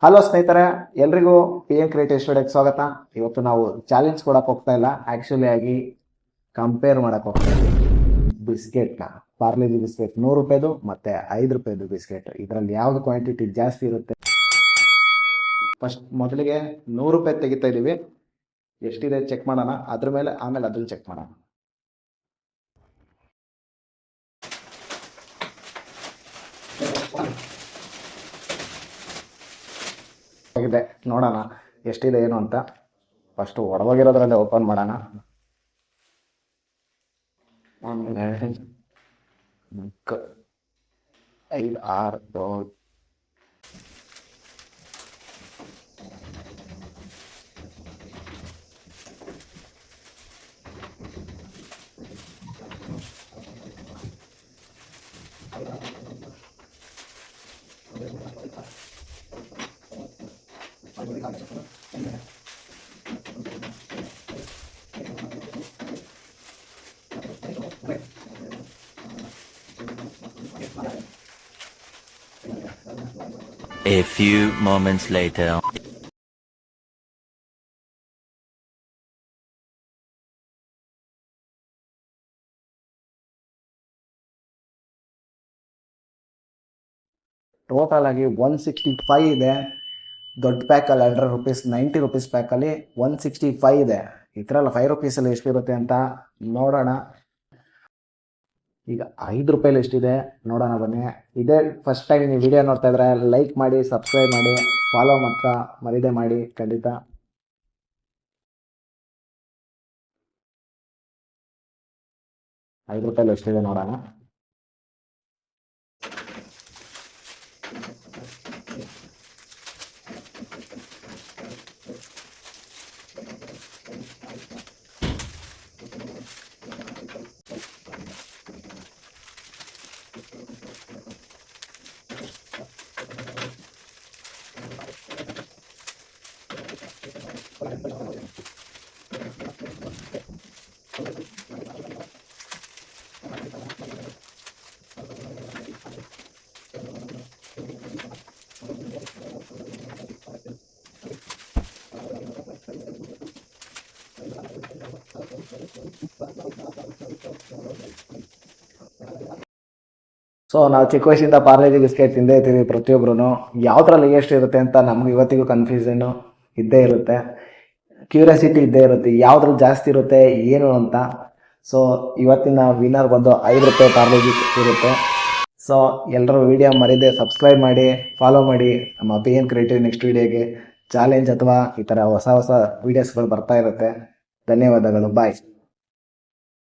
Hello ಸ್ನೇಹಿತರೆ, ಎಲ್ರಿಗೂ P N creative ಸ್ಟುಡಿಯೋಗೆ ಸ್ವಾಗತ. ಇವತ್ತು ನಾವು ಚಾಲೆಂಜ್ ಕೊಡಕ್ಕೆ ಹೋಗ್ತಾ ಇಲ್ಲ, ಆ್ಯಕ್ಚುಲಿ ಆಗಿ ಕಂಪೇರ್ ಮಾಡಕ್ಕೆ ಹೋಗ್ತಾ ಇದ್ದೀವಿ. ಬಿಸ್ಕೆಟ್ನ ಪಾರ್ಲೆಜಿ ಬಿಸ್ಕೆಟ್ 100 ರೂಪಾಯಿದು ಮತ್ತು 5 ರೂಪಾಯಿದು ಬಿಸ್ಕೆಟ್, ಇದರಲ್ಲಿ ಯಾವುದು ಕ್ವಾಂಟಿಟಿ ಜಾಸ್ತಿ ಇರುತ್ತೆ. ಮೊದಲಿಗೆ 100 ರೂಪಾಯಿ ತೆಗಿತಾ ಇದ್ದೀವಿ. ಎಷ್ಟಿದೆ ಚೆಕ್ ಮಾಡೋಣ, ಆಮೇಲೆ ಅದನ್ನು ಚೆಕ್ ಮಾಡೋಣ. ಆಗಿದೆ, ನೋಡೋಣ ಎಷ್ಟಿದೆ ಏನು ಅಂತ. ಫಸ್ಟು ಒಡವಾಗಿರೋದ್ರಲ್ಲಿ ಓಪನ್ ಮಾಡೋಣ. 1 2 5 6 A few moments later. Total ಆಗಿ 165 ಇದೆ. ದೊಡ್ಡ ಪ್ಯಾಕಲ್ಲಿ 100 ರೂಪೀಸ್, 90 ರೂಪೀಸ್ ಪ್ಯಾಕಲ್ಲಿ 165 ಇದೆ. ಇದರಲ್ಲಿ 5 ರೂಪೀಸಲ್ಲಿ ಎಷ್ಟಿರುತ್ತೆ ಅಂತ ನೋಡೋಣ. ಈಗ 5 ರೂಪಾಯಲ್ಲಿ ಎಷ್ಟಿದೆ ನೋಡೋಣ ಬನ್ನಿ. ಇದೇ ಫಸ್ಟ್ ಟೈಮ್ ನೀವು ವಿಡಿಯೋ ನೋಡ್ತಾ ಇದ್ರೆ ಲೈಕ್ ಮಾಡಿ, ಸಬ್ಸ್ಕ್ರೈಬ್ ಮಾಡಿ, ಫಾಲೋ ಮಾತ್ರ ಮರಿದೆ ಮಾಡಿ ಖಂಡಿತ. 5 ರೂಪಾಯಲ್ಲಿ ಎಷ್ಟಿದೆ ನೋಡೋಣ. ಸೊ ನಾವು ಚಿಕ್ಕ ವಯಸ್ಸಿಂದ ಪಾರ್ಲೆಜಿ ಬಿಸ್ಕೆಟ್ ತಿಂದೇ ಇರ್ತೀವಿ ಪ್ರತಿಯೊಬ್ಬರು. ಯಾವುದ್ರಲ್ಲಿ ಎಷ್ಟು ಇರುತ್ತೆ ಅಂತ ನಮ್ಗೆ ಇವತ್ತಿಗೂ ಕನ್ಫ್ಯೂಷನ್ನು ಇದ್ದೇ ಇರುತ್ತೆ, ಕ್ಯೂರಿಯಾಸಿಟಿ ಇದ್ದೇ ಇರುತ್ತೆ, ಯಾವುದ್ರಲ್ಲಿ ಜಾಸ್ತಿ ಇರುತ್ತೆ ಏನು ಅಂತ. ಸೊ ಇವತ್ತಿನ ವಿನ್ನರ್ ಬಂದು 5 ರೂಪಾಯಿ ಪಾರ್ಲೆಜಿ ಇರುತ್ತೆ. ಸೊ ಎಲ್ಲರೂ ವಿಡಿಯೋ ಮರಿದೆ ಸಬ್ಸ್ಕ್ರೈಬ್ ಮಾಡಿ, ಫಾಲೋ ಮಾಡಿ. ನಮ್ಮ ಪಿ ಎನ್ ಕ್ರಿಯೇಟಿವ್ ನೆಕ್ಸ್ಟ್ ವಿಡಿಯೋಗೆ ಚಾಲೆಂಜ್ ಅಥವಾ ಈ ಥರ ಹೊಸ ಹೊಸ ವೀಡಿಯೋಸ್ಗಳು ಬರ್ತಾ ಇರುತ್ತೆ. ಧನ್ಯವಾದಗಳು, ಬಾಯ್.